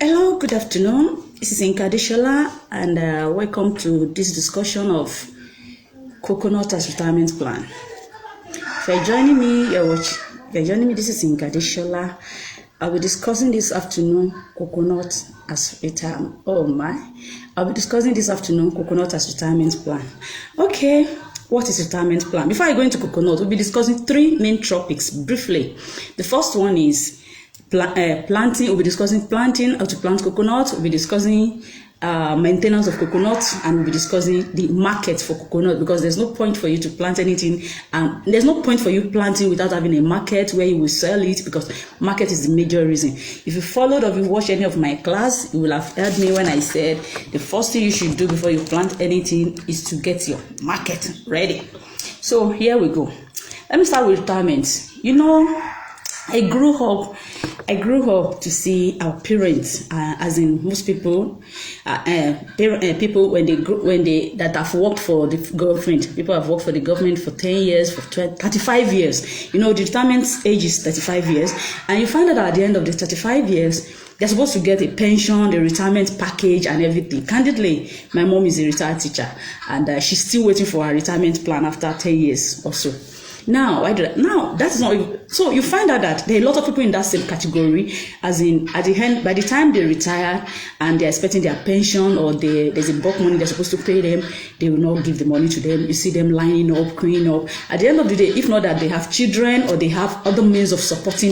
Hello, good afternoon. This is Inka Adeshola, and welcome to this discussion of coconut as retirement plan. If you're joining me, this is Inka Adeshola. I'll be discussing this afternoon coconut as retirement. I'll be discussing this afternoon coconut as retirement plan. Okay, what is retirement plan? Before I go into coconut, we'll be discussing three main topics briefly. The first one is planting. We'll be discussing planting, how to plant coconut. We'll be discussing maintenance of coconut, and we'll be discussing the market for coconut, because there's no point for you to plant anything, and there's no point for you planting without having a market where you will sell it, because market is the major reason. If you followed or you watched any of my class, you will have heard me when I said the first thing you should do before you plant anything is to get your market ready. So here we go. Let me start with retirement. You know, I grew up to see our parents, as in most people, people when they that have worked for the government. People have worked for the government for 10 years, for 35 years. You know, the retirement age is 35 years, and you find out that at the end of the 35 years, they're supposed to get a pension, a retirement package, and everything. Candidly, my mom is a retired teacher, and she's still waiting for her retirement plan after 10 years or so. Now, that's not. So you find out that there are a lot of people in that same category, as in at the end, by the time they retire and they're expecting their pension, or there's a bulk money they're supposed to pay them, they will not give the money to them. You see them lining up, queuing up. At the end of the day, if not that they have children or they have other means of supporting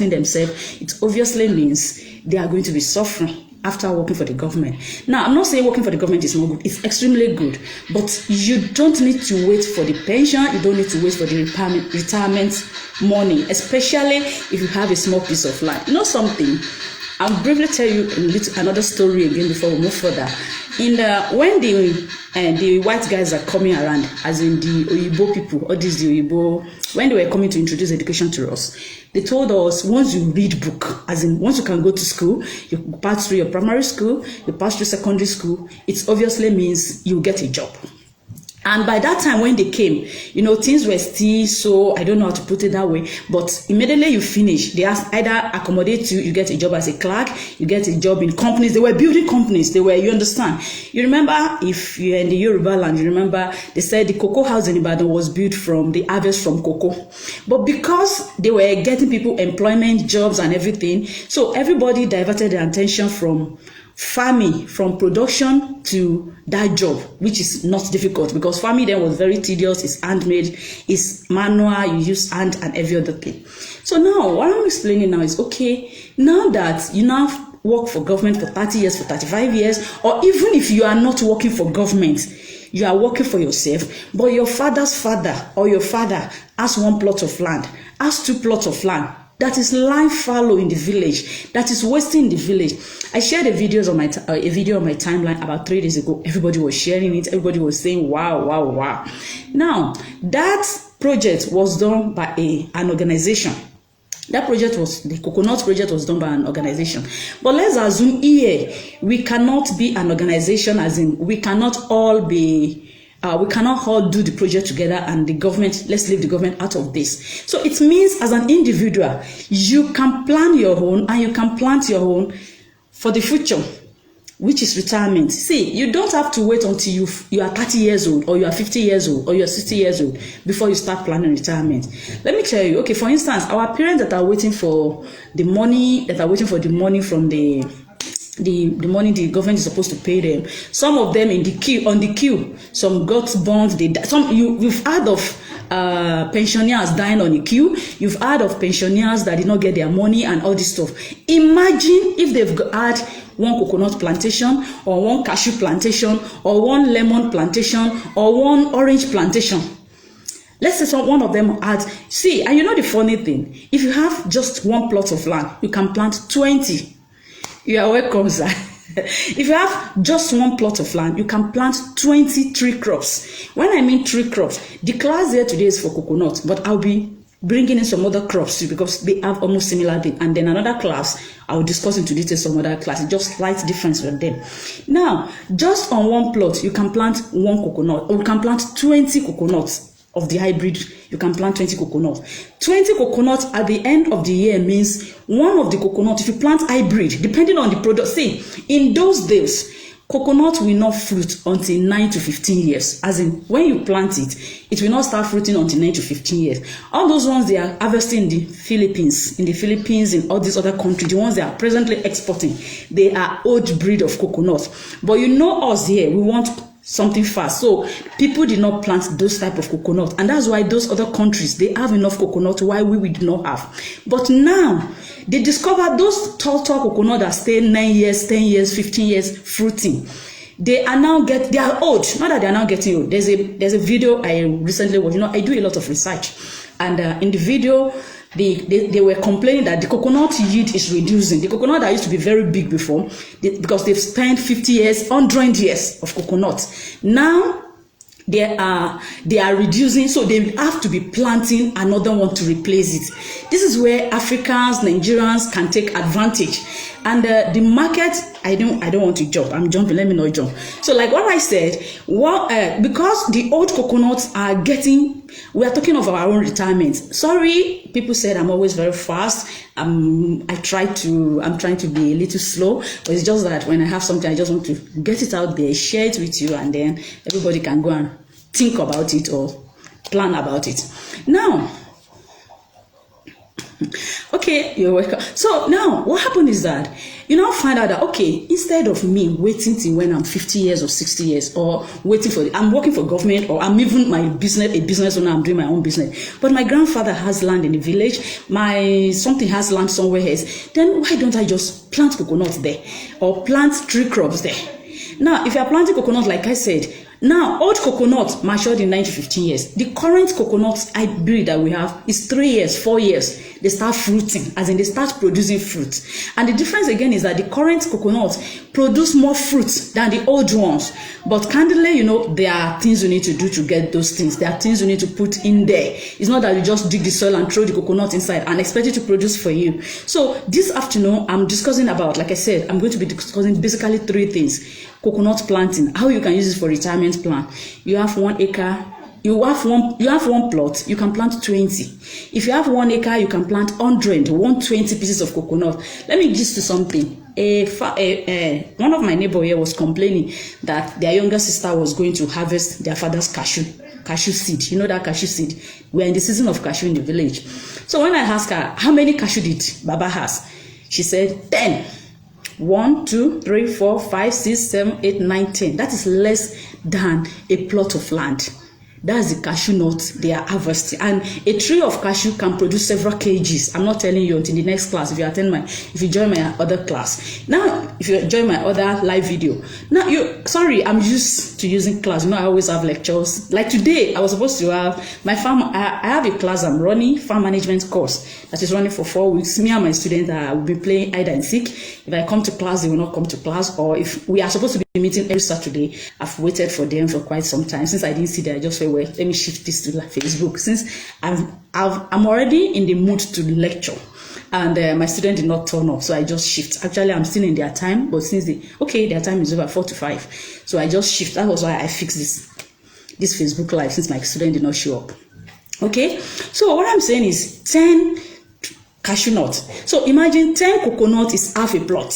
themselves, it obviously means they are going to be suffering after working for the government. Now, I'm not saying working for the government is not good. It's extremely good. But you don't need to wait for the pension. You don't need to wait for the retirement money, especially if you have a small piece of land. You know something? I'll briefly tell you another story again before we move further. When the white guys are coming around, as in the Oyibo people, or this the Oyibo, when they were coming to introduce education to us, they told us once you read book, as in once you can go to school, you pass through your primary school, you pass through secondary school, it obviously means you get a job. And by that time when they came, you know, things were still so, I don't know how to put it that way, but immediately you finish, they either accommodate you, you get a job as a clerk, you get a job in companies. They were building companies, you understand. You remember, if you're in the Yoruba land, you remember they said the cocoa house in Ibadan was built from the harvest from cocoa. But because they were getting people employment, jobs and everything, so everybody diverted their attention from farming, from production to that job, which is not difficult, because farming then was very tedious. It's handmade, it's manual, you use hand and every other thing. So now what I'm explaining now is, okay, now that you now work for government for 30 years, for 35 years, or even if you are not working for government, you are working for yourself, but your father's father or your father has one plot of land, has two plots of land, that is lying fallow in the village, that is wasting in the village. I shared a video on my timeline about 3 days ago. Everybody was sharing it. Everybody was saying, wow, wow, wow. Now, that project was done by an organization. The coconut project was done by an organization. But let's assume here, we cannot be an organization, as in we cannot all do the project together, and the government, let's leave the government out of this. So it means as an individual, you can plan your own, and you can plant your own for the future, which is retirement. See, you don't have to wait until you are 30 years old, or you are 50 years old, or you are 60 years old before you start planning retirement. Let me tell you, okay, for instance, our parents that are waiting for the money, from the money the government is supposed to pay them. Some of them on the queue. Some got bonds. You've heard of pensioners dying on the queue. You've heard of pensioners that did not get their money and all this stuff. Imagine if they've had one coconut plantation, or one cashew plantation, or one lemon plantation, or one orange plantation. Let's say one of them had, see, and you know the funny thing, if you have just one plot of land, you can plant 20. You are welcome, sir. If you have just one plot of land, you can plant 20 tree crops. When I mean tree crops, the class here today is for coconut, but I'll be bringing in some other crops too, because they have almost similar thing. And then another class, I'll discuss into detail some other class. Just slight difference with them. Now, just on one plot, you can plant one coconut, or you can plant 20 coconuts. of the hybrid, you can plant 20 coconut. 20 coconut at the end of the year means one of the coconut, if you plant hybrid, depending on the product, see, in those days, coconut will not fruit until 9 to 15 years. As in, when you plant it, it will not start fruiting until 9 to 15 years. All those ones they are harvesting in the Philippines, in all these other countries, the ones they are presently exporting, they are old breed of coconut. But you know us here, we want something fast. So people did not plant those type of coconut. And that's why those other countries, they have enough coconut, while we do not have. But now, they discovered those tall coconut that stay 9 years, 10 years, 15 years fruiting. They are old. Not that they are now getting old. There's a video I recently watched. I do a lot of research. And in the video, they were complaining that the coconut yield is reducing. The coconut that used to be very big before, because they've spent 50 years, 100 years of coconut. Now, they are reducing, so they have to be planting another one to replace it. This is where Africans, Nigerians can take advantage. And the market, I don't want to jump. I'm jumping. Let me not jump. So, like what I said, because the old coconuts are getting, we are talking of our own retirement. Sorry, people said I'm always very fast. I'm trying to be a little slow, but it's just that when I have something, I just want to get it out there, share it with you, and then everybody can go and think about it or plan about it. Now, okay, you're welcome. So now what happened is that you now find out that, okay, instead of me waiting till when I'm 50 years or 60 years, or waiting for, I'm working for government, or I'm even a business owner, I'm doing my own business, but my grandfather has land in the village, something has land somewhere else, then why don't I just plant coconut there, or plant tree crops there? Now, if you are planting coconut, like I said, now, old coconut matured in 9 to 15 years. The current coconut hybrid that we have is 3 years, 4 years. They start fruiting, as in they start producing fruit. And the difference again is that the current coconut produce more fruit than the old ones. But candidly, there are things you need to do to get those things. There are things you need to put in there. It's not that you just dig the soil and throw the coconut inside and expect it to produce for you. So this afternoon, I'm discussing about, like I said, I'm going to be discussing basically 3 things. Coconut planting, how you can use it for retirement plan. You have 1 acre, you have one plot, you can plant 20. If you have 1 acre, you can plant 120 pieces of coconut. Let me gist to something. One of my neighbor here was complaining that their younger sister was going to harvest their father's cashew seed. You know that cashew seed? We're in the season of cashew in the village. So when I asked her, how many cashew did Baba has? She said 10. 1, 2, 3, 4, 5, 6, 7, 8, 9, 10. That is less than a plot of land. That's the cashew nut they are harvesting. And a tree of cashew can produce several kgs. I'm not telling you until the next class if you join my other class. Now, if you join my other live video. Now, I'm used to using class. I always have lectures. Like today, I was supposed to have my farm. I have a class I'm running, farm management course that is running for 4 weeks. Me and my students will be playing hide and seek. If I come to class, they will not come to class. Or if we are supposed to be meeting every Saturday, I've waited for them for quite some time. Since I didn't see them, I just felt, well, let me shift this to Facebook. Since I'm already in the mood to lecture, and my student did not turn up, so I just shift. Actually, I'm still in their time, but since their time is over 4 to 5, so I just shift. That was why I fixed this Facebook live, since my student did not show up. Okay, so what I'm saying is 10 cashew nuts. So imagine 10 coconut is half a plot.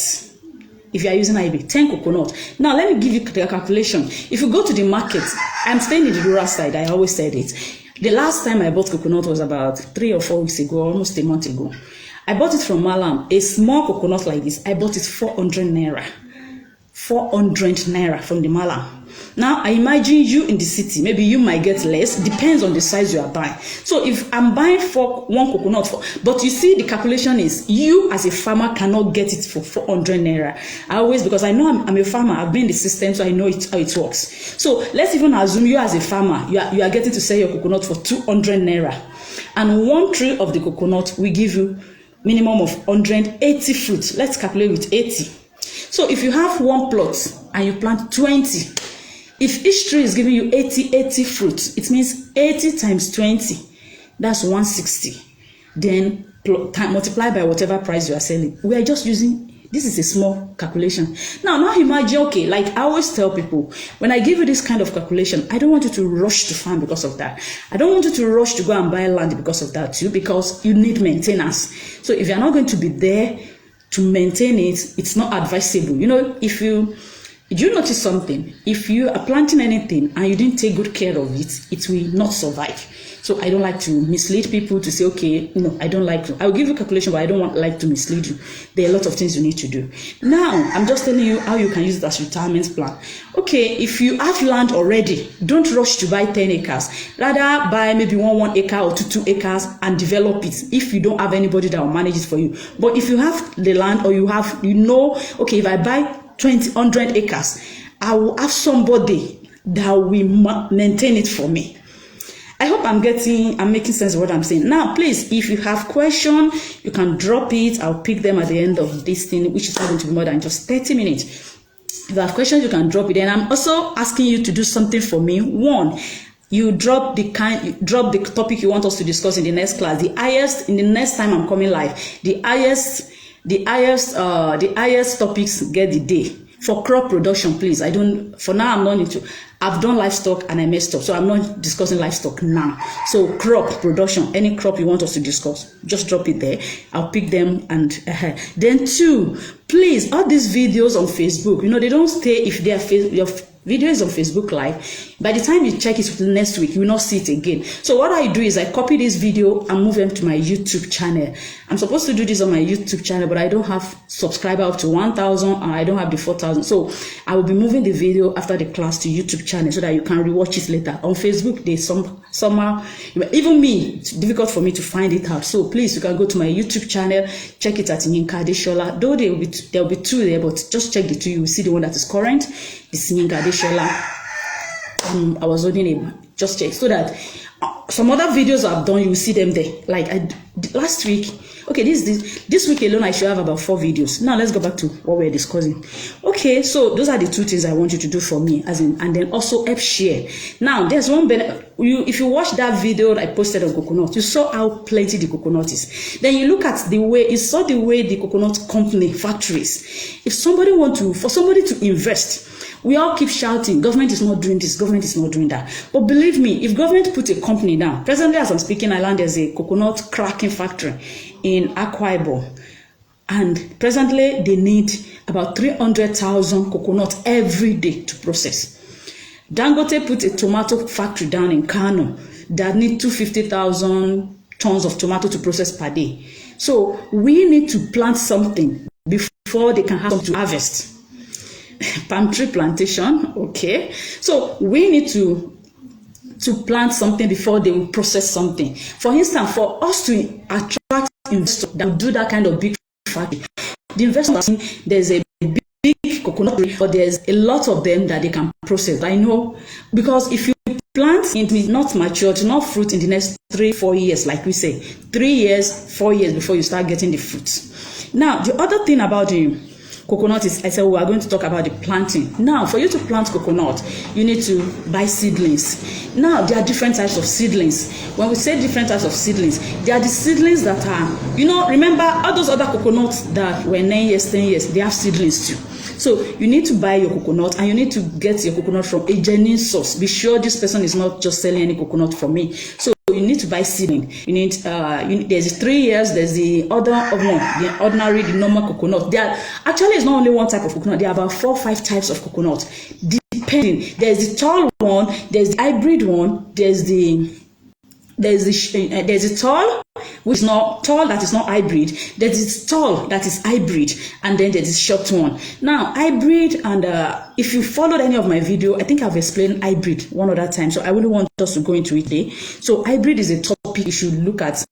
If you are using IB, 10 coconut. Now, let me give you the calculation. If you go to the market, I'm staying in the rural side, I always said it. The last time I bought coconut was about 3 or 4 weeks ago, almost a month ago. I bought it from Malam, a small coconut like this. I bought it 400 naira. 400 naira from the Malam. Now, I imagine you in the city, maybe you might get less, depends on the size you are buying. So if I'm buying one coconut, but you see the calculation is, you as a farmer cannot get it for 400 naira. Because I know I'm a farmer, I've been in the system, so I know how it works. So let's even assume you as a farmer, you are getting to sell your coconut for 200 naira. And 1 tree of the coconut will give you minimum of 180 fruits. Let's calculate with 80. So if you have 1 plot and you plant 20, if each tree is giving you 80 fruits, it means 80 times 20, that's 160. Then multiply by whatever price you are selling. We are just using This is a small calculation. Now imagine, okay, like I always tell people, when I give you this kind of calculation, I don't want you to rush to farm because of that. I don't want you to rush to go and buy land because of that too, because you need maintenance. So if you're not going to be there to maintain it, it's not advisable. You know, if you notice something, if you are planting anything and you didn't take good care of it, it will not survive. So I don't like to mislead people to say, okay, no, I don't like to. I will give you calculation, but I don't like to mislead you. There are a lot of things you need to do. Now, I'm just telling you how you can use it as retirement plan. Okay, if you have land already, don't rush to buy 10 acres. Rather buy maybe 1 acre or 2 acres and develop it if you don't have anybody that will manage it for you. But if you have the land, or you know, okay, if I buy 100 acres, I will have somebody that will maintain it for me. I hope I'm making sense of what I'm saying. Now, please, if you have questions, you can drop it. I'll pick them at the end of this thing, which is not going to be more than just 30 minutes. If you have questions, you can drop it. And I'm also asking you to do something for me. One, you drop the topic you want us to discuss in the next class. In the next time I'm coming live, the highest topics get the day. For crop production, please. For now, I'm not into. I've done livestock and I messed up, so I'm not discussing livestock now. So crop production, any crop you want us to discuss, just drop it there. I'll pick them. And then 2, please, all these videos on Facebook, they don't stay if they are your video is on Facebook Live. By the time you check it next week, you will not see it again. So what I do is I copy this video and move them to my YouTube channel. I'm supposed to do this on my YouTube channel, but I don't have subscriber up to 1,000 and I don't have the 4,000. So I will be moving the video after the class to YouTube channel so that you can rewatch it later. On Facebook, they somehow, even me, it's difficult for me to find it out. So please, you can go to my YouTube channel, check it at Yinka Adeshola. Though there will be 2 there, but just check the 2. You will see the one that is current. It's Yinka Adeshola. I was holding a just check so that some other videos I've done, you will see them there. Like last week, okay, this week alone I should have about 4 videos. Now let's go back to what we're discussing. Okay, so those are the 2 things I want you to do for me, and then also help share. Now there's one benefit. If you watch that video that I posted on coconut, you saw how plenty the coconut is. Then you look at you saw the way the coconut company factories. If somebody for somebody to invest, we all keep shouting, government is not doing this, government is not doing that. But believe me, if government put a company down, presently as I'm speaking, there's a coconut cracking factory in Akwa Ibom. And presently they need about 300,000 coconuts every day to process. Dangote put a tomato factory down in Kano that need 250,000 tons of tomato to process per day. So we need to plant something before they can have something to harvest. Palm tree plantation, okay. So we need to plant something before they will process something. For instance, for us to attract investors that will do that kind of big factory, the investors, there's a big coconut tree, but there's a lot of them that they can process. I know, because if you plant it will not mature, to not fruit in the next 3-4 years, like we say, 3 years, 4 years before you start getting the fruits. Now, the other thing about the coconut is, I said we are going to talk about the planting. Now, for you to plant coconut, you need to buy seedlings. Now, there are different types of seedlings. When we say different types of seedlings, there are the seedlings that are, remember all those other coconuts that were 9 years, 10 years, they have seedlings too. So you need to buy your coconut, and you need to get your coconut from a genuine source. Be sure this person is not just selling any coconut from me. So you need to buy seedling. You need there's 3 years, there's the other one, the ordinary, the normal coconut. There actually is not only one type of coconut, there are about 4 or 5 types of coconut. Depending. There's the tall one, there's the hybrid one, there's the tall, which is not tall, that is not hybrid. There's this tall that is hybrid, and then there's this short one. Now, hybrid, and if you followed any of my video, I think I've explained hybrid one other time, so I wouldn't want us to go into it today. So hybrid is a topic you should look at.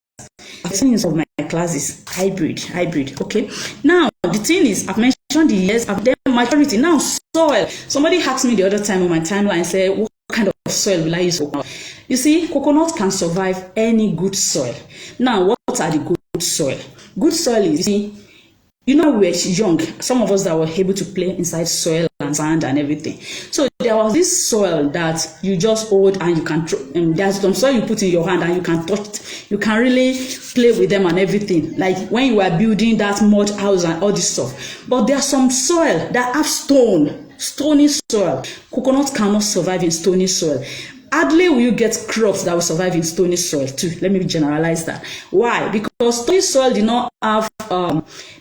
I've seen some of my classes. Hybrid. Okay. Now, the thing is, I've mentioned the years, I've done maturity. Now, soil. Somebody asked me the other time on my timeline, said, what kind of soil will I use for coconut? You see, coconut can survive any good soil. Now, what are the good soil? Good soil is, we were young, some of us that were able to play inside soil and sand and everything. So there there was this soil that you just hold and you can there's some soil you put in your hand and you can touch it. You can really play with them and everything, like when you are building that mud house and all this stuff. But there are some soil that have stony soil. Coconut cannot survive in stony soil. Hardly will you get crops that will survive in stony soil too. Let me generalize that. Why? Because stony soil did not have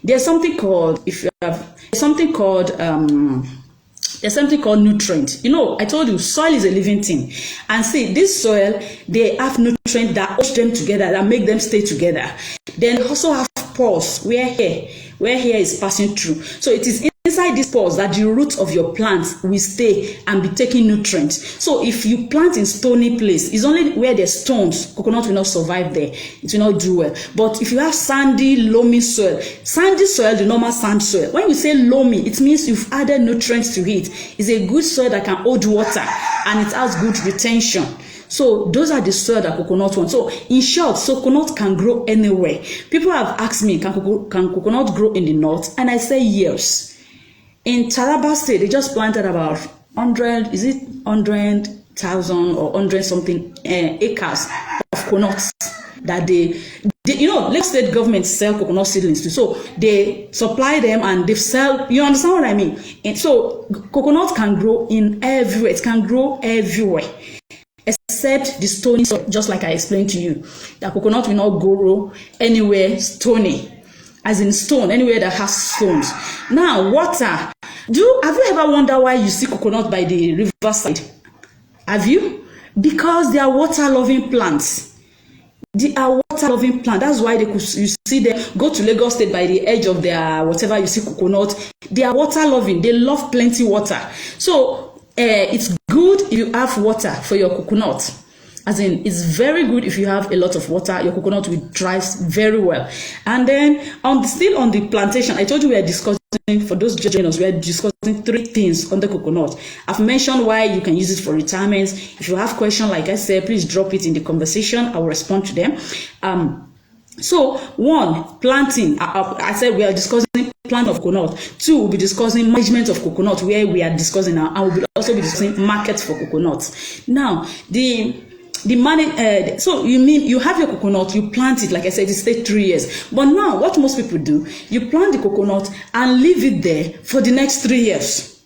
there's something called nutrient. You know, I told you soil is a living thing. And see, this soil, they have nutrients that hold them together, that make them stay together. Then they also have pores where hair is passing through. So it is inside these pores that the roots of your plants will stay and be taking nutrients. So if you plant in stony place, it's only where there's stones, coconut will not survive there. It will not do well. But if you have sandy, loamy soil, the normal sand soil, when you say loamy, it means you've added nutrients to it. It's a good soil that can hold water and it has good retention. So those are the soil that coconut wants. So in short, coconut can grow anywhere. People have asked me, can coconut grow in the north? And I say yes. In Taraba State, they just planted about 100,000 or 100 something acres of coconuts that they Lagos State government sell coconut seedlings too. So they supply them and they sell. You understand what I mean? And so coconut can grow in everywhere. It can grow everywhere, except the stony soil, just like I explained to you. That coconut will not grow anywhere stony, as in stone, anywhere that has stones. Now, water. Have you ever wondered why you see coconut by the riverside? Have you? Because they are water-loving plants. They are water-loving plants. That's why you see them go to Lagos State by the edge of their whatever you see coconut. They are water-loving. They love plenty water. So it's good if you have water for your coconut. As in, it's very good if you have a lot of water. Your coconut will thrive very well. And then, still on the plantation, I told you we are discussing, for those joining us, we are discussing 3 things on the coconut. I've mentioned why you can use it for retirement. If you have questions, like I said, please drop it in the conversation. I will respond to them. So, 1, planting. I said we are discussing plant of coconut. 2, we'll be discussing management of coconut, where we are discussing now, and we'll also be discussing markets for coconuts. Now, so you mean you have your coconut, you plant it, like I said, it stays 3 years. But now, what most people do, you plant the coconut and leave it there for the next 3 years.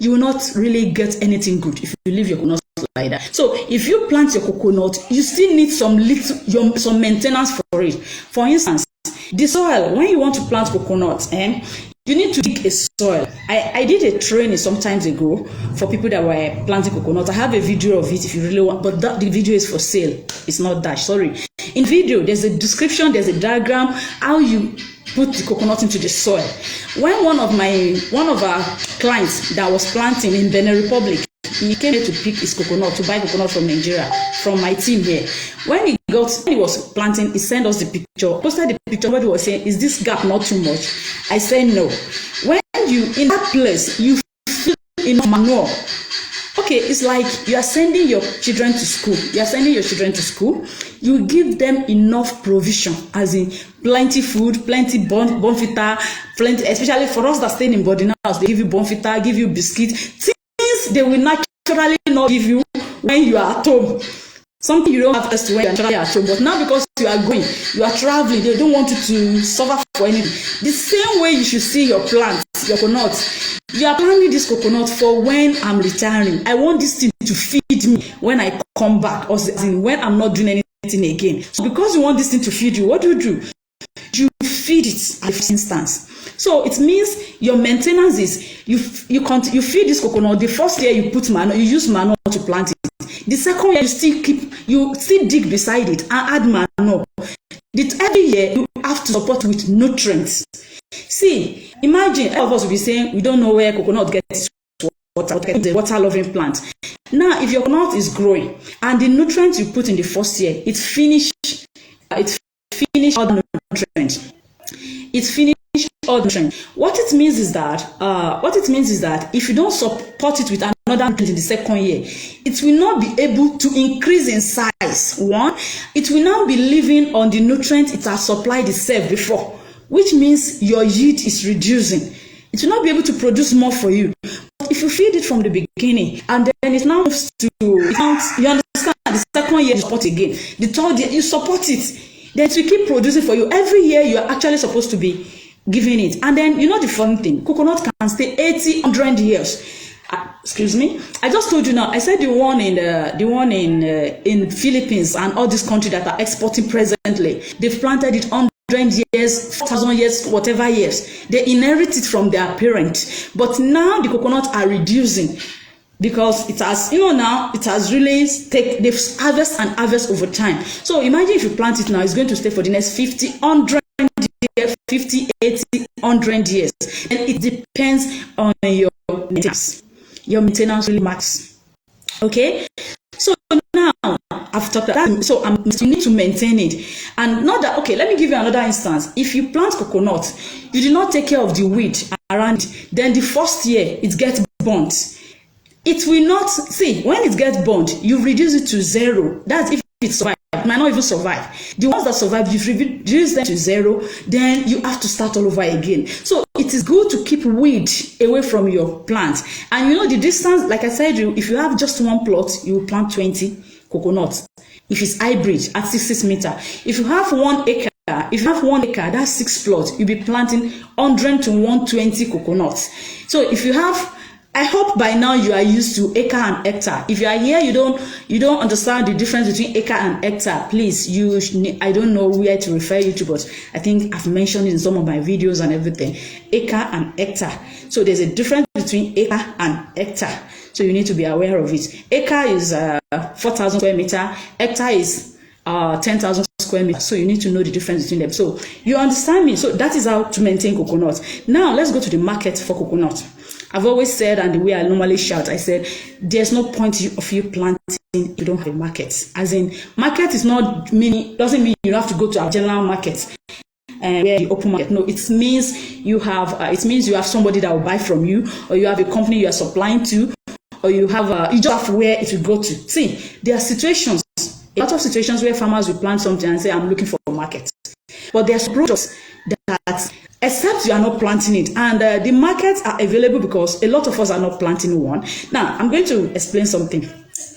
You will not really get anything good if you leave your coconut like that. So if you plant your coconut, you still need some maintenance for it. For instance, the soil, when you want to plant coconut, you need to dig a soil. I did a training some times ago for people that were planting coconut. I have a video of it if you really want, but the video is for sale. It's not that, sorry. In video, there's a description, there's a diagram, how you put the coconut into the soil. When one of our clients that was planting in Benin Republic, he came here to pick his coconut, to buy coconut from Nigeria, from my team here. When he was planting, he sent us the picture, posted the picture. Somebody was saying, is this gap not too much? I said no. When in that place, you feel enough manure. Okay, it's like you are sending your children to school. You give them enough provision, as in plenty food, plenty bonfita, plenty, especially for us that stay in boarding house, they give you bonfita, give you biscuits, things they will naturally not give you when you are at home. Something you don't have access to when you are traveling at home, but now because you are traveling, they don't want you to suffer for anything. The same way you should see your plants, your coconuts. You are planting this coconut for when I'm retiring. I want this thing to feed me when I come back, or when I'm not doing anything again. So because you want this thing to feed you, what do? You feed it at this instance. So it means your maintenance is you feed this coconut. The first year you put manure, you use manure to plant it. The second year you still dig beside it and add manure. Every year you have to support with nutrients. See, imagine all of us will be saying we don't know where coconut gets water, the water-loving plant. Now, if your coconut is growing and the nutrients you put in the first year, it's finished all the nutrients. What it means is that if you don't support it with another nutrient in the second year, it will not be able to increase in size. 1, it will now be living on the nutrients it has supplied itself before, which means your yield is reducing. It will not be able to produce more for you. But if if you feed it from the beginning, and then it now moves to, you understand, the second year you support again, the third year you support it, then we keep producing for you. Every year you are actually supposed to be giving it. And then, you know the funny thing, coconut can stay 80, 100 years. Excuse me, I just told you now, I said the one in Philippines and all these countries that are exporting presently, they've planted it 100 years, 4,000 years, whatever years. They inherit it from their parents. But now the coconuts are reducing because it has, now it has really they've harvest over time. So imagine if you plant it now, it's going to stay for the next 50, 100 years, 50, 80, 100 years. And it depends on your maintenance. Your maintenance really matters. Okay? So now, I've talked about that, so you need to maintain it. And not that, okay, let me give you another instance. If you plant coconut, you do not take care of the weed around it, then the first year it gets burnt. It will not, see, when it gets burnt, you reduce it to 0. That's if it survives. It might not even survive. The ones that survive, you've reduced them to 0, then you have to start all over again. So it is good to keep weed away from your plant. And the distance, like I said, if you have just one plot, you will plant 20 coconuts. If it's hybrid, at 6 meters. If you have 1 acre, that's 6 plots. You'll be planting 100 to 120 coconuts. So if you have, I hope by now you are used to acre and hectare. If you are here, you don't understand the difference between acre and hectare. Please, I don't know where to refer you to, but I think I've mentioned it in some of my videos and everything. Acre and hectare. So there's a difference between acre and hectare. So you need to be aware of it. Acre is 4,000 square meter. Hectare is 10,000 square meters. So you need to know the difference between them. So you understand me? So that is how to maintain coconut. Now let's go to the market for coconut. I've always said, and the way I normally shout, I said, there's no point of you planting if you don't have a market. As in, market is not doesn't mean you have to go to a general market where the open market. No, it means you have somebody that will buy from you, or you have a company you are supplying to, or you just have where it will go to. See, there are situations, a lot of situations where farmers will plant something and say, I'm looking for a market. But there's products that, except you are not planting it, and the markets are available because a lot of us are not planting one. Now, I'm going to explain something.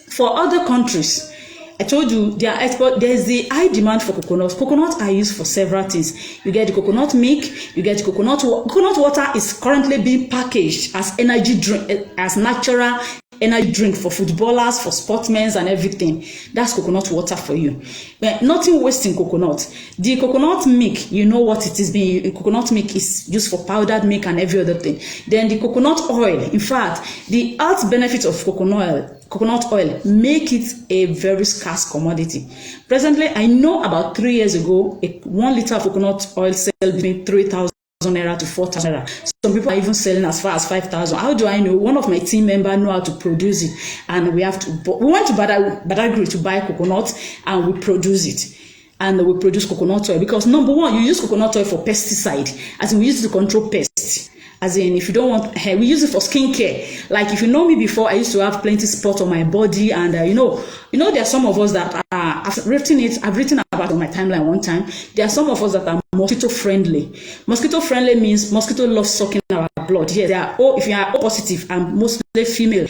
For other countries, I told you there's the high demand for coconuts. Coconuts are used for several things. You get the coconut milk, you get the coconut water. Coconut water is currently being packaged as energy drink, as natural energy drink for footballers, for sportsmen and everything. That's coconut water for you. But nothing wasting coconut. The coconut milk, you know what it is being. Coconut milk is used for powdered milk and every other thing. Then the coconut oil, in fact, the health benefits of coconut oil make it a very scarce commodity. Presently, I know about 3 years ago, 1 liter of coconut oil sold between 3,000 naira to 4,000 naira. Some people are even selling as far as 5,000. How do I know? One of my team members know how to produce it, and we went to Badagry to buy coconut, and we produce it. And we produce coconut oil because, number one, you use coconut oil for pesticide, as in we use it to control pests. As in, if you don't want hair, we use it for skincare. Like, if you know me before, I used to have plenty spots on my body, and there are some of us that I've written about on my timeline one time. There are some of us that are mosquito friendly. Mosquito friendly means mosquito love sucking our blood. Yes, they are. If you are O positive and mostly female,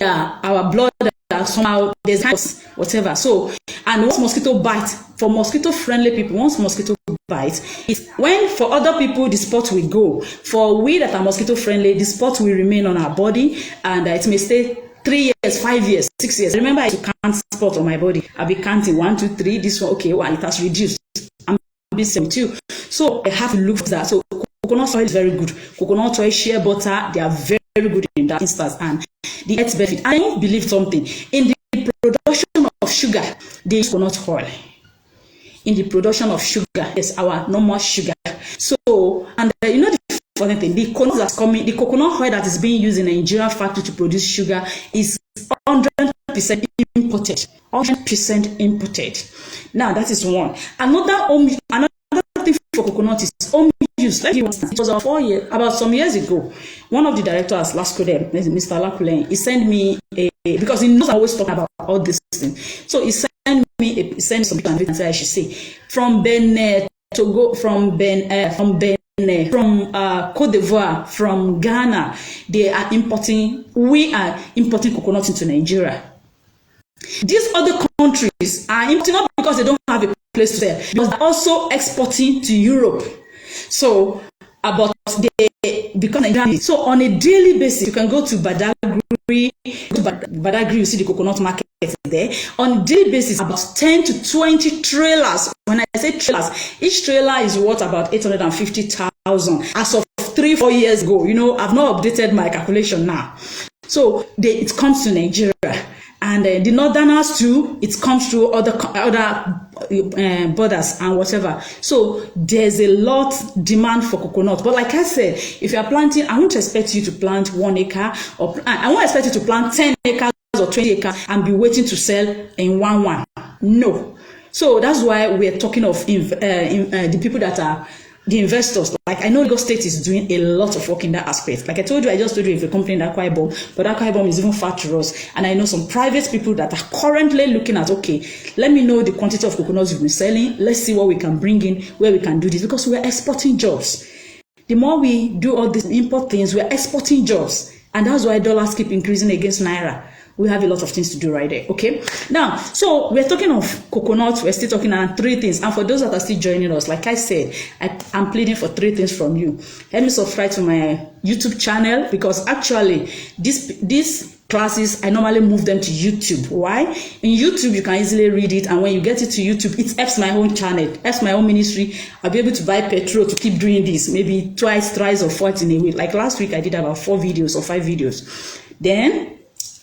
our blood somehow there's whatever. So, and once mosquito bite, for mosquito friendly people, once mosquito bite, it's when for other people the spot will go. For we that are mosquito friendly, the spot will remain on our body, and it may stay 3 years, 5 years, 6 years. Remember, I can't spot on my body. I'll be counting 1, 2, 3. This one, okay, well, it has reduced. I'm busy too. So I have to look for that. So coconut oil is very good. Coconut oil, shea butter, they are very, very good in that instance, and the health benefit. I don't believe something in the production of sugar. They use coconut oil. In the production of sugar, yes, our normal sugar. So, and the funny thing, the coconut oil that is being used in a Nigerian factory to produce sugar is 100% imported. 100% imported. Now that is one. Another thing for coconut is home use. Like it was about some years ago. One of the directors, Lasco, Mr. Lakule, he sent me because he knows I always talk about all these things. So he sent me some people and said I should say from Benin, Togo, from Benin from Cote d'Ivoire, from Ghana, we are importing coconut into Nigeria. These other countries are importing not because they don't have a place to sell, but they're also exporting to Europe. So, because Nigeria. So on a daily basis, you can go to Badagry, you see the coconut market there. On a daily basis, about 10 to 20 trailers. When I say trailers, each trailer is worth about 850,000 as of 3-4 years ago. You know, I've not updated my calculation now. So it comes to Nigeria. And the northerners too, it comes through other borders and whatever. So there's a lot demand for coconut. But like I said, if you are planting, I won't expect you to plant 1 acre, or I won't expect you to plant 10 acres or 20 acres and be waiting to sell in one. No. So that's why we're talking of the people that are the investors. Like I know Lagos State is doing a lot of work in that aspect. Like I just told you, if a company in Akwa Ibom, but Akwa Ibom is even far to us. And I know some private people that are currently looking at, okay, let me know the quantity of coconuts you've been selling. Let's see what we can bring in, where we can do this, because we're exporting jobs. The more we do all these import things, we're exporting jobs. And that's why dollars keep increasing against Naira. We have a lot of things to do right there, okay? Now, so we're talking of coconuts. We're still talking on 3 things. And for those that are still joining us, like I said, I'm pleading for 3 things from you. Let me subscribe to my YouTube channel, because actually, these classes, I normally move them to YouTube. Why? In YouTube, you can easily read it. And when you get it to YouTube, it helps my own channel, helps my own ministry. I'll be able to buy petrol to keep doing this, maybe twice, thrice, or 4 in a week. Like last week, I did about 4 videos or 5 videos. Then,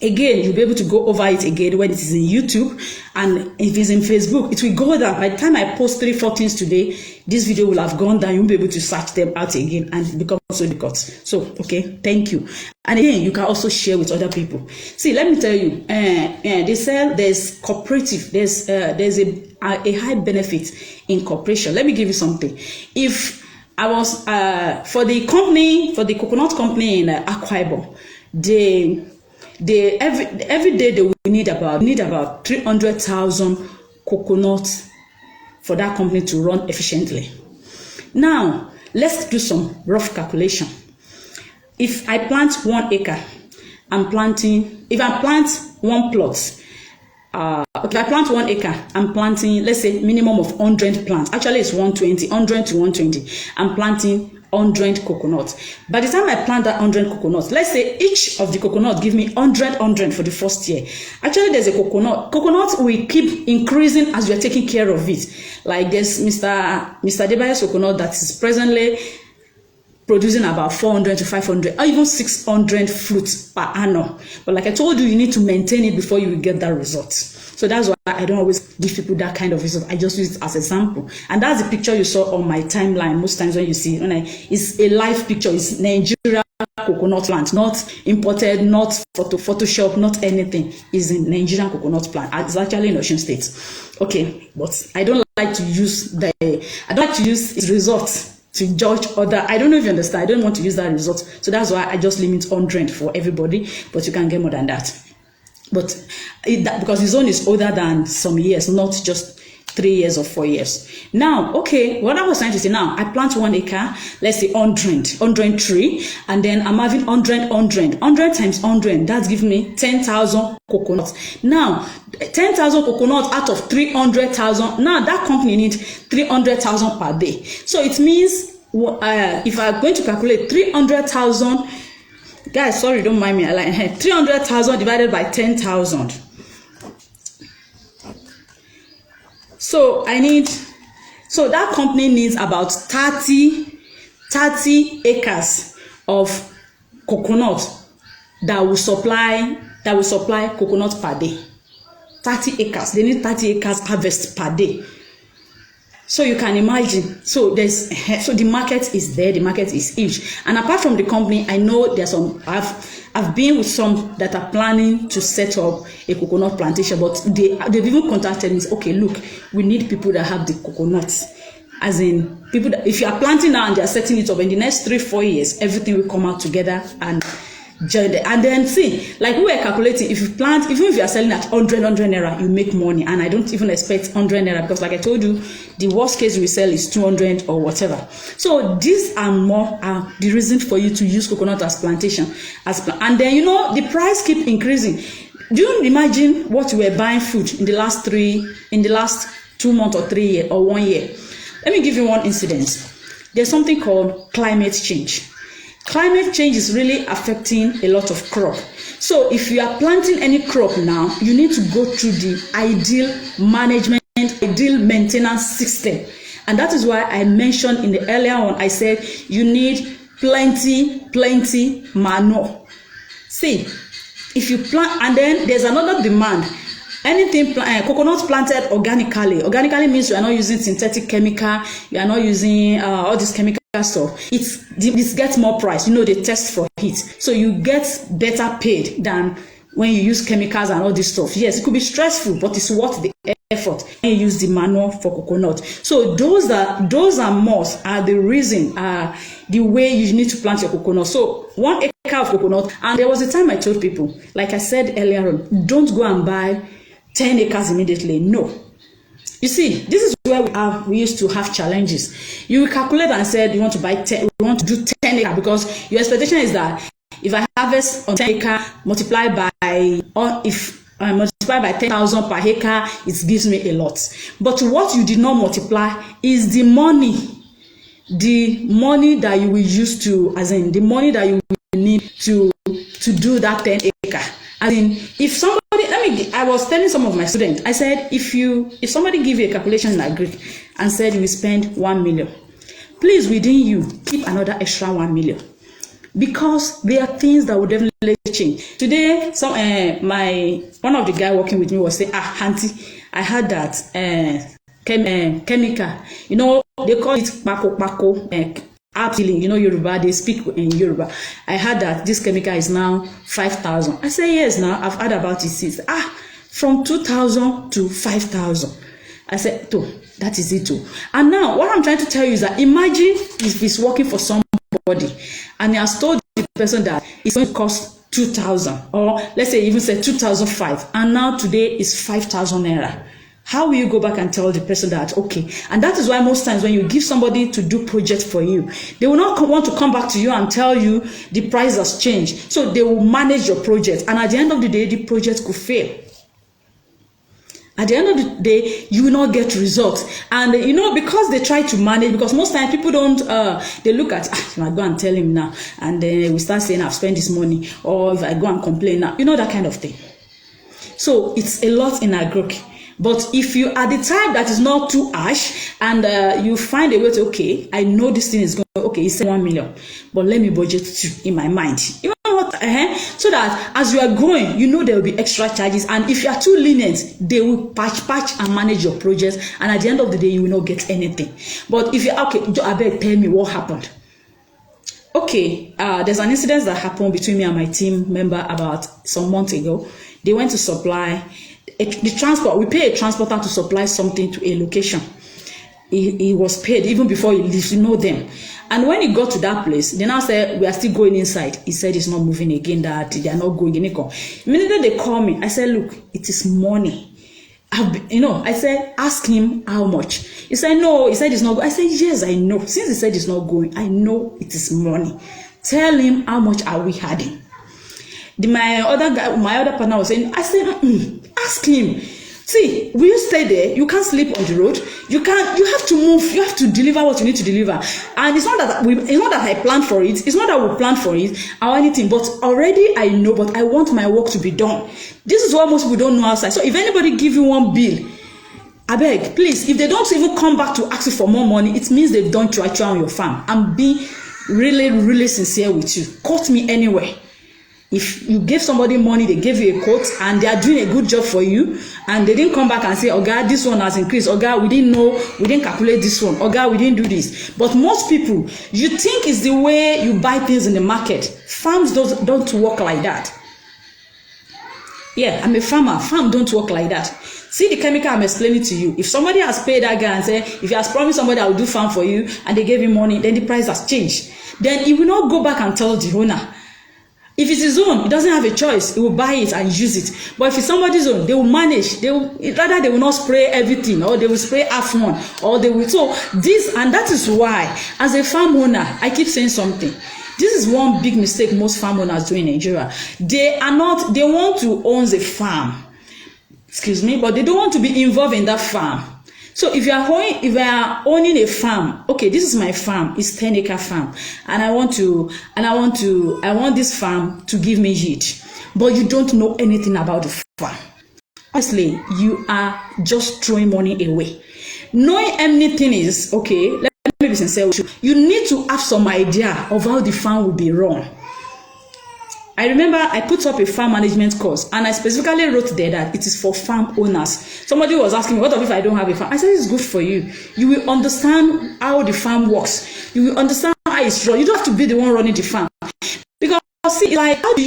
again, you'll be able to go over it again when it is in YouTube, and if it's in Facebook, it will go down. By the time I post 3-4 things today, this video will have gone down. You'll be able to search them out again and become so difficult. So, okay, thank you. And again, you can also share with other people. See, let me tell you, they say there's cooperative, there's a high benefit in cooperation. Let me give you something. If I was for the coconut company in Akwa Ibom, every day they will need about 300,000 coconuts for that company to run efficiently. Now, let's do some rough calculation. If I plant 1 acre, if I plant 1 plot, if I plant 1 acre, I'm planting, let's say, minimum of 100 plants. Actually, it's 100 to 120. I'm planting 100 coconuts. By the time I plant that 100 coconuts, let's say each of the coconuts give me 100 for the first year. Actually, there's a coconut. Coconuts will keep increasing as we are taking care of it. Like there's Mr. Debayo's coconut that is presently producing about 400 to 500 or even 600 fruits per annum. But like I told you, you need to maintain it before you will get that result. So that's why I don't always give people that kind of result. I just use it as an example. And that's the picture you saw on my timeline. Most times when you see it's a live picture. It's Nigeria coconut plant, not imported, not Photoshop, not anything. It's in Nigerian coconut plant. It's actually in Osun State. Okay, but I don't like to use its results to judge other. I don't know if you understand. I don't want to use that result. So that's why I just limit 100 for everybody, but you can get more than that. But because the zone is older than some years, not just 3 years or 4 years. Now, okay, what I was trying to say now, I plant 1 acre, let's say 100 tree, and then I'm having 100 times 100, that's giving me 10,000 coconuts. Now, 10,000 coconuts out of 300,000, now that company needs 300,000 per day. So it means, if I'm going to calculate 300,000, guys, sorry, don't mind me, I like 300,000 divided by 10,000. So that company needs about 30 acres of coconut that will supply coconut per day. 30 acres. They need 30 acres harvest per day. So you can imagine. So the market is there. The market is huge. And apart from the company, I know there's some. I've been with some that are planning to set up a coconut plantation, but they've even contacted me. Okay, look, we need people that have the coconuts. As in people that, if you are planting now and they are setting it up in the next 3-4 years, everything will come out together and And then see, like we were calculating, if you plant, even if you are selling at 100 naira, you make money. And I don't even expect 100 naira because, like I told you, the worst case we sell is 200 or whatever. So these are the reason for you to use coconut as plantation, and then the price keep increasing. Do you imagine what we were buying food in the last 2 months or 3 years or 1 year? Let me give you one incident. There's something called climate change. Climate change is really affecting a lot of crop. So if you are planting any crop now, you need to go through the ideal management, ideal maintenance system. And that is why I mentioned in the earlier one, I said you need plenty manure. See, if you plant, and then there's another demand. Anything coconut planted organically means you are not using synthetic chemical, you are not using all this chemical stuff. It gets more price. They test for heat, so you get better paid than when you use chemicals and all this stuff. Yes, it could be stressful, but it's worth the effort when you use the manure for coconut. So those are most are the reason, the way you need to plant your coconut. So 1 acre of coconut, and there was a time I told people, like I said earlier on, don't go and buy 10 acres immediately. No. You see, this is where we used to have challenges. You calculate and said you want to buy 10, we want to do 10 acres because your expectation is that if I harvest on 10 acres, multiply by, or if I multiply by 10,000 per acre, it gives me a lot. But what you did not multiply is the money that you will use to, as in the money that you will need to do that 10 acre. As in, if somebody, I was telling some of my students, I said, if somebody give you a calculation in Greek and said you will spend 1 million, please within you keep another extra 1 million, because there are things that will definitely change. Today, one of the guy working with me was saying, auntie, I heard that chemical, they call it pako. Appealing, Yoruba, they speak in Yoruba. I heard that this chemical is now 5,000. I say, yes, now I've heard about it since. From 2,000 to 5,000. I said, that is it too. And now, what I'm trying to tell you is that imagine if it's working for somebody and he has told the person that it's going to cost 2,000, or let's say even say 2,005, and now today is 5,000 naira. How will you go back and tell the person that, okay? And that is why most times when you give somebody to do project for you, they will not want to come back to you and tell you the price has changed. So they will manage your project. And at the end of the day, the project could fail. At the end of the day, you will not get results. And because they try to manage, because most times people don't, they look at, if I go and tell him now, and then we start saying, I've spent this money, or if I go and complain now, that kind of thing. So it's a lot in agric. But if you are the type that is not too harsh, and you find a way to, okay, I know this thing is going, okay, it's 1 million, but let me budget 2 in my mind. You know what? So that as you are growing, there will be extra charges. And if you are too lenient, they will patch and manage your projects. And at the end of the day, you will not get anything. But if you're, okay, I beg, tell me what happened. Okay, there's an incident that happened between me and my team member about some months ago. They went to supply the transport. We pay a transporter to supply something to a location. He was paid even before he leaves, them. And when he got to that place, they now said, we are still going inside. He said it's not moving again, that they are not going. Immediately they call me. I said, look, it is money. I said, ask him how much. He said, no. He said it's not going. I said, yes, I know. Since he said it's not going, I know it is money. Tell him how much are we adding. My other partner was saying, I said, ask him. See, will you stay there? You can't sleep on the road. You have to move. You have to deliver what you need to deliver. And it's not that I planned for it. It's not that we planned for it or anything. But already I know, but I want my work to be done. This is what most people don't know outside. So if anybody give you one bill, I beg, please, if they don't even come back to ask you for more money, it means they've done try on your farm. I'm being really, really sincere with you. Quote me anywhere. If you gave somebody money, they gave you a quote, and they are doing a good job for you, and they didn't come back and say, oh God, this one has increased. Oh God, we didn't know, we didn't calculate this one. Oh God, we didn't do this. But most people, you think it's the way you buy things in the market. Farms don't work like that. Yeah, I'm a farmer. Farm don't work like that. See the chemical I'm explaining to you. If somebody has paid that guy and said, if he has promised somebody I will do farm for you, and they gave him money, then the price has changed. Then he will not go back and tell the owner. If it's his own, he doesn't have a choice. He will buy it and use it. But if it's somebody's own, they will manage. They will not spray everything, or they will spray half one, or they will. So this, and that is why, as a farm owner, I keep saying something. This is one big mistake most farm owners do in Nigeria. They want to own the farm. Excuse me, but they don't want to be involved in that farm. So if you are owning a farm, okay, this is my farm, it's 10-acre farm, and I want this farm to give me yield, but you don't know anything about the farm. Honestly, you are just throwing money away. Knowing anything is okay. Let me be sincere with you. You need to have some idea of how the farm will be run. I remember I put up a farm management course, and I specifically wrote there that it is for farm owners. Somebody was asking me, what if I don't have a farm? I said, it's good for you. You will understand how the farm works. You will understand how it's run. You don't have to be the one running the farm. Because see, like, how do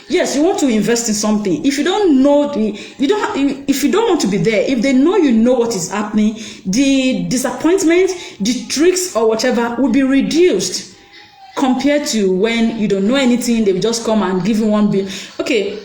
yes, you want to invest in something. If you don't know if you don't want to be there, if they know you know what is happening, the disappointment, the tricks or whatever will be reduced. Compared to when you don't know anything, they will just come and give you one bill. Okay,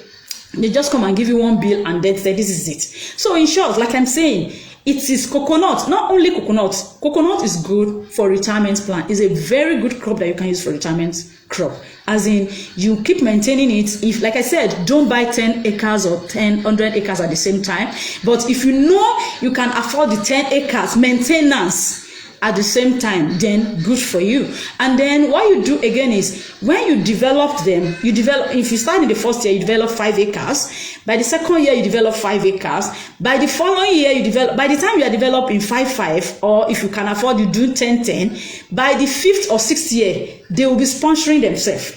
they just come and give you one bill and then say this is it. So in short, like I'm saying, it is coconut. Not only coconut. Coconut is good for retirement plan. It's a very good crop that you can use for retirement crop. As in, you keep maintaining it. If, like I said, don't buy 10 acres or 100 acres at the same time. But if you know you can afford the 10 acres maintenance at the same time, then good for you. And then what you do again is, when you develop them, if you start in the first year, you develop 5 acres. By the second year, you develop 5 acres. By the following year, by the time you are developing 5, or if you can afford, you do 10. By the 5th or 6th year, they will be sponsoring themselves.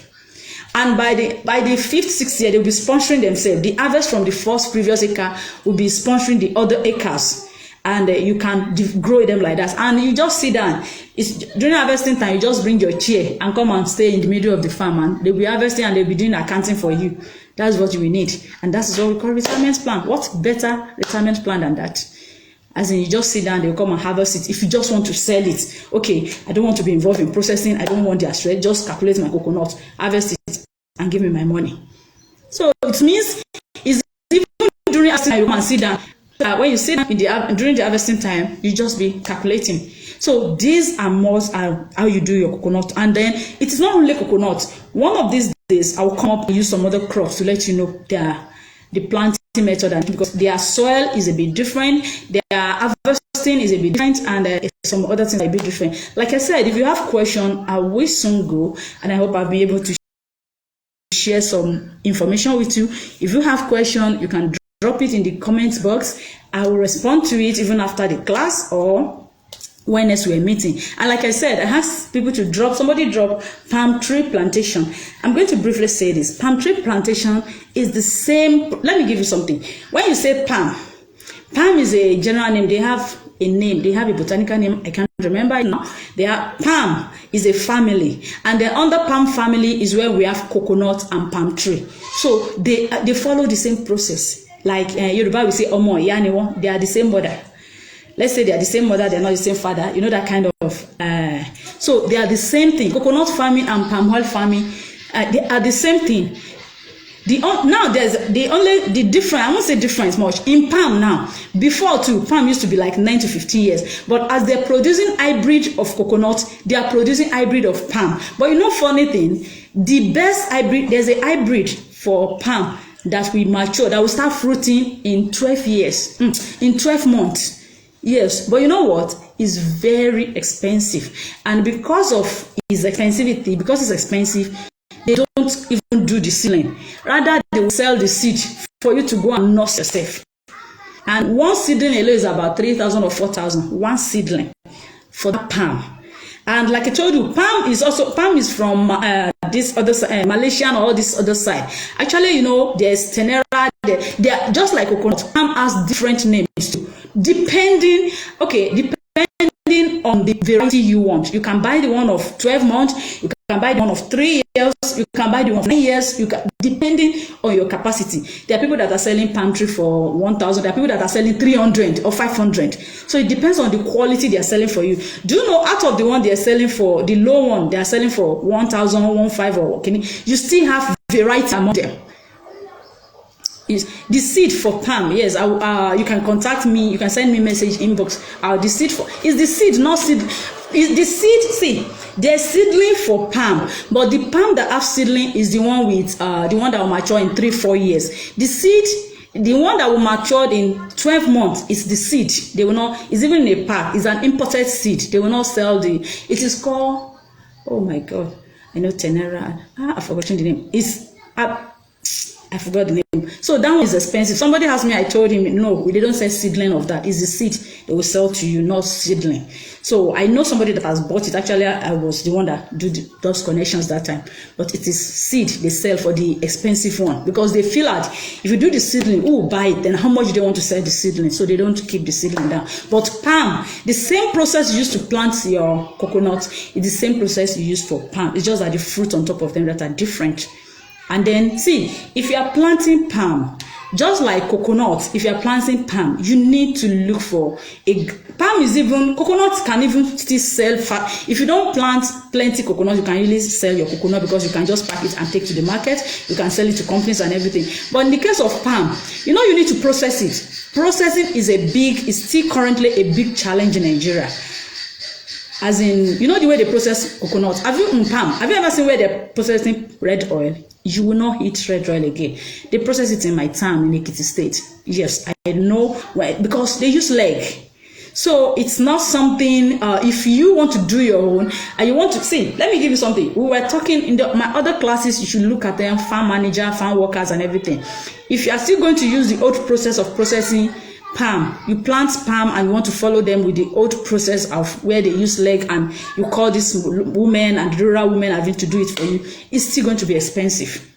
And by the 5th, 6th year, they will be sponsoring themselves. The harvest from the first previous acre will be sponsoring the other acres. And you can grow them like that. And you just sit down. It's during harvesting time, you just bring your chair and come and stay in the middle of the farm, and they'll be harvesting and they'll be doing accounting for you. That's what you will need. And that's what we call retirement plan. What better retirement plan than that? As in, you just sit down, they'll come and harvest it. If you just want to sell it, okay, I don't want to be involved in processing, I don't want their stress, just calculate my coconut, harvest it, and give me my money. So it means, it's even during harvesting, you can sit down. When you sit down during the harvesting time, you just be calculating. So these are how you do your coconut. And then it is not only coconut. One of these days, I will come up and use some other crops to let you know the planting method, and because their soil is a bit different, their harvesting is a bit different, and some other things are a bit different. Like I said, if you have questions, I will soon go, and I hope I'll be able to share some information with you. If you have questions, you can drop it in the comments box. I will respond to it even after the class or when next we're meeting. And like I said, I asked people to somebody drop palm tree plantation. I'm going to briefly say this. Palm tree plantation is the same. Let me give you something. When you say palm is a general name. They have a name. They have a botanical name. I can't remember it now. Palm is a family, and then under palm family is where we have coconut and palm tree. So they follow the same process. Like Yoruba, we say Omo Yaniwo, they are the same mother. Let's say they are the same mother, they are not the same father. You know that kind of. So they are the same thing. Coconut farming and palm oil farming, they are the same thing. Now there's the difference. I won't say difference much in palm now. Before too, palm used to be like 9 to 15 years. But as they're producing hybrid of coconut, they are producing hybrid of palm. But you know, funny thing, the best hybrid, there's a hybrid for palm that will mature, that will start fruiting in 12 years, in 12 months. Yes, but you know what? It's very expensive. And because of its expensivity, because it's expensive, they don't even do the seedling. Rather, they will sell the seed for you to go and nurse yourself. And one seedling alone is about 3,000 or 4,000. One seedling for the palm. And like I told you, palm is from this other side, Malaysian or this other side. Actually, you know, there's Tenera. They are just like coconut. Palm has different names too, depending on the variety you want. You can buy the one of 12 months. You can buy the one of 3 years. You You can buy the one for 9 years. You can, depending on your capacity. There are people that are selling palm tree for 1,000. There are people that are selling 300 or 500. So it depends on the quality they are selling for you. Do you know, out of the one they are selling for, the low one, they are selling for 1,000, 1,500 or okay, you still have variety among them. Is the seed for palm? Yes, you can contact me. You can send me message inbox. The seed for is the seed, not seed. Is the seed? See, there's seedling for palm, but the palm that have seedling is the one with the one that will mature in 3-4 years. The seed, the one that will mature in 12 months is the seed. They will not. It's even in a pack. It's an imported seed. They will not sell the. It is called. Oh my God, I know Tenera. I've forgotten the name. It's I forgot the name. So that one is expensive. Somebody asked me, I told him, no, they don't sell seedling of that. It's the seed they will sell to you, not seedling. So I know somebody that has bought it. Actually, I was the one that did those connections that time. But it is seed they sell for the expensive one. Because they feel that if you do the seedling, oh, buy it, then how much do they want to sell the seedling? So they don't keep the seedling down. But palm, the same process you use to plant your coconut is the same process you use for palm. It's just that the fruit on top of them that are different. And then, see, if you are planting palm, just like coconut, if you are planting palm, you need to look for a palm is even, coconut can even still sell fat. If you don't plant plenty coconut, you can really sell your coconut because you can just pack it and take to the market. You can sell it to companies and everything. But in the case of palm, you know, you need to process it. Processing is still currently a big challenge in Nigeria. As in, you know the way they process coconut. Have you ever seen where they're processing red oil? You will not eat red oil again. They process it in my town in Ekiti State. Yes, I know why, because they use leg. So it's not something, if you want to do your own, and you want to, see, let me give you something. We were talking in my other classes, you should look at them, farm manager, farm workers and everything. If you are still going to use the old process of processing palm, you plant palm and you want to follow them with the old process of where they use leg, and you call this women and rural women having to do it for you, it's still going to be expensive.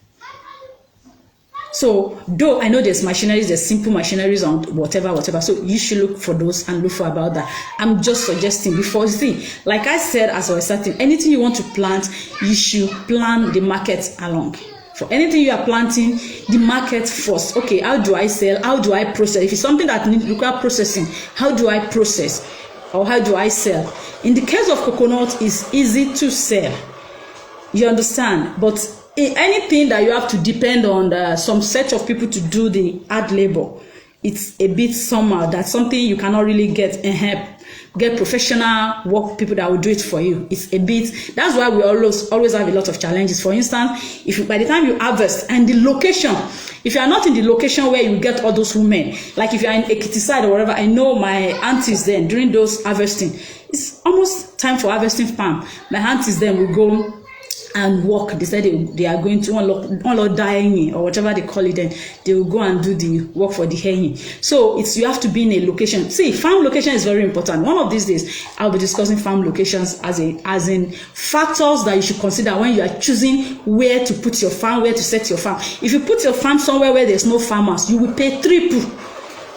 So though I know there's machineries, there's simple machineries on whatever, so you should look for those and look for about that. I'm just suggesting before, see, like I said as I was starting, anything you want to plant, you should plan the market along. For anything you are planting, the market first. Okay, how do I sell? How do I process? If it's something that requires processing, how do I process? Or how do I sell? In the case of coconut, it's easy to sell. You understand? But anything that you have to depend on some set of people to do the hard labor, it's a bit somehow. That's something you cannot really get professional work people that will do it for you. It's a bit, that's why we always have a lot of challenges. For instance, if by the time you harvest and the location, if you are not in the location where you get all those women, like if you are in Ekiti side or whatever, I know my aunties then during those harvesting, it's almost time for harvesting palm. My aunties then will go and work. They said they are going to unload dyeing or whatever they call it. Then they will go and do the work for the hanging. So you have to be in a location. See, farm location is very important. One of these days, I'll be discussing farm locations as in factors that you should consider when you are choosing where to put your farm, where to set your farm. If you put your farm somewhere where there's no farmers, you will pay triple.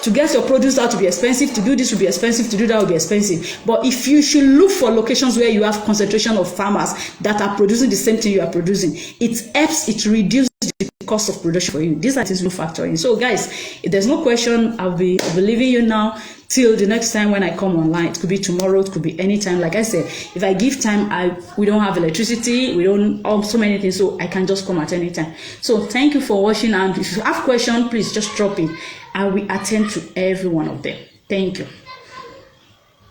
To get your produce out to be expensive, to do this will be expensive, to do that will be expensive. But if you should look for locations where you have concentration of farmers that are producing the same thing you are producing, it helps, it reduces the cost of production for you. These are things you factor in. So guys, if there's no question, I'll be leaving you now till the next time when I come online. It could be tomorrow, it could be anytime. Like I said, if I give time, we don't have electricity, we don't have so many things, so I can just come at any time. So thank you for watching, and if you have questions, please just drop it. I will attend to every one of them. Thank you.